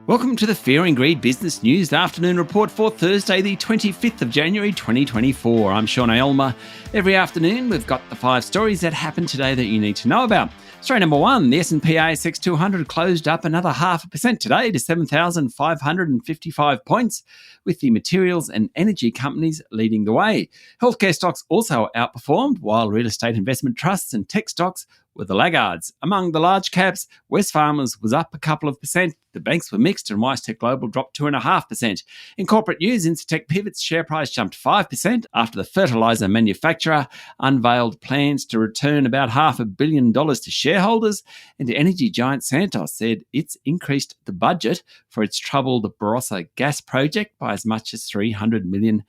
Welcome to the Fear and Greed Business News Afternoon Report for Thursday, the 25th of January 2024. I'm Sean Aylmer. Every afternoon, we've got the 5 stories that happened today that you need to know about. Story number 1, the S&P ASX 200 closed up another 0.5% today to 7,555 points, with the materials and energy companies leading the way. Healthcare stocks also outperformed, while real estate investment trusts and tech stocks were the laggards. Among the large caps, Wesfarmers was up a couple of percent. The banks were mixed and WiseTech Global dropped 2.5%. In corporate news, Incitec Pivot's share price jumped 5% after the fertiliser manufacturer unveiled plans to return about $500 million to shareholders, and energy giant Santos said it's increased the budget for its troubled Barossa gas project by as much as $300 million.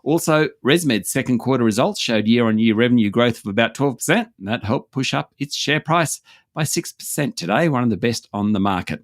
Also, ResMed's second quarter results showed year-on-year revenue growth of about 12%, and that helped push up its share price by 6% today, one of the best on the market.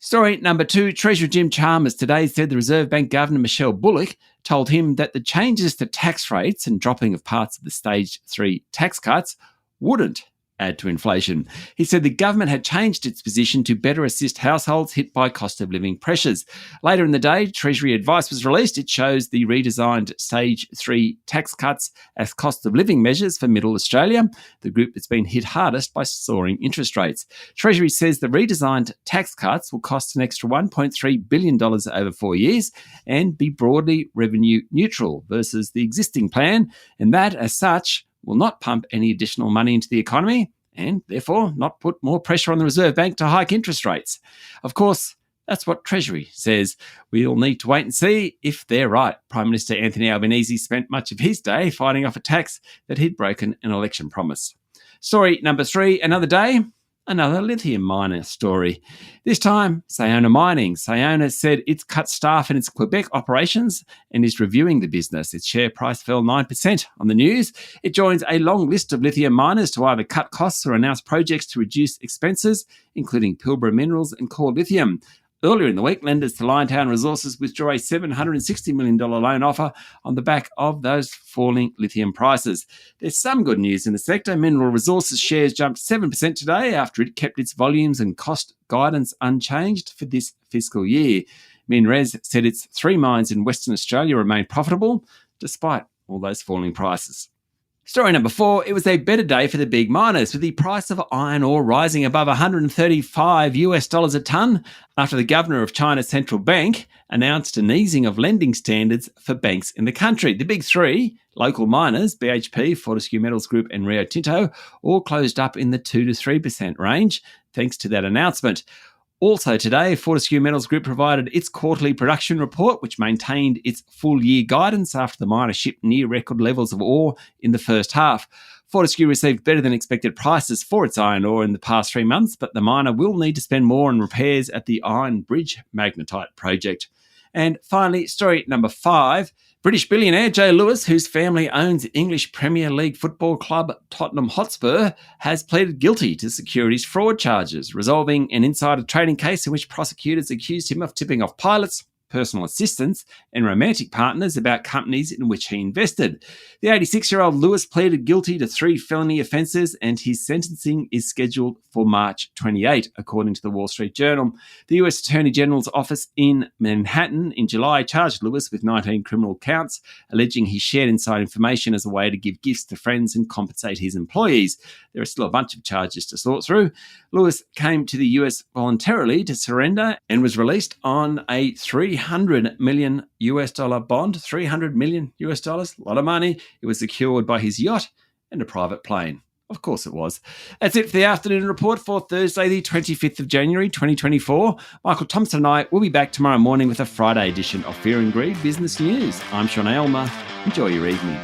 Story number 2, Treasurer Jim Chalmers today said the Reserve Bank Governor Michelle Bullock told him that the changes to tax rates and dropping of parts of the Stage 3 tax cuts wouldn't add to inflation. He said the government had changed its position to better assist households hit by cost of living pressures. Later in the day, Treasury advice was released. It shows the redesigned Stage 3 tax cuts as cost of living measures for Middle Australia, the group that's been hit hardest by soaring interest rates. Treasury says the redesigned tax cuts will cost an extra $1.3 billion over 4 years and be broadly revenue neutral versus the existing plan, and that, as such, will not pump any additional money into the economy and therefore not put more pressure on the Reserve Bank to hike interest rates. Of course, that's what Treasury says. We'll need to wait and see if they're right. Prime Minister Anthony Albanese spent much of his day fighting off a tax that he'd broken an election promise. Story number 3, another day, another lithium miner story. This time, Sayona Mining. Sayona said it's cut staff in its Quebec operations and is reviewing the business. Its share price fell 9% on the news. It joins a long list of lithium miners to either cut costs or announce projects to reduce expenses, including Pilbara Minerals and Core Lithium. Earlier in the week, lenders to Liontown Resources withdrew a $760 million loan offer on the back of those falling lithium prices. There's some good news in the sector. Mineral Resources shares jumped 7% today after it kept its volumes and cost guidance unchanged for this fiscal year. MinRes said its 3 mines in Western Australia remain profitable despite all those falling prices. Story number 4, it was a better day for the big miners, with the price of iron ore rising above $135 a tonne after the governor of China's central bank announced an easing of lending standards for banks in the country. The big 3 local miners, BHP, Fortescue Metals Group and Rio Tinto, all closed up in the 2 to 3% range thanks to that announcement. Also today, Fortescue Metals Group provided its quarterly production report, which maintained its full-year guidance after the miner shipped near-record levels of ore in the first half. Fortescue received better-than-expected prices for its iron ore in the past 3 months, but the miner will need to spend more on repairs at the Iron Bridge magnetite project. And finally, story number 5, British billionaire Joe Lewis, whose family owns English Premier League football club Tottenham Hotspur, has pleaded guilty to securities fraud charges, resolving an insider trading case in which prosecutors accused him of tipping off pilots, personal assistants and romantic partners about companies in which he invested. The 86-year-old Lewis pleaded guilty to 3 felony offences, and his sentencing is scheduled for March 28, according to the Wall Street Journal. The US Attorney General's office in Manhattan in July charged Lewis with 19 criminal counts, alleging he shared inside information as a way to give gifts to friends and compensate his employees. There are still a bunch of charges to sort through. Lewis came to the US voluntarily to surrender and was released on a $300 million bond. $300 million, a lot of money. It was secured by his yacht and a private plane. Of course it was. That's it for the afternoon report for Thursday, the 25th of January, 2024. Michael Thompson and I will be back tomorrow morning with a Friday edition of Fear and Greed Business News. I'm Sean Aylmer. Enjoy your evening.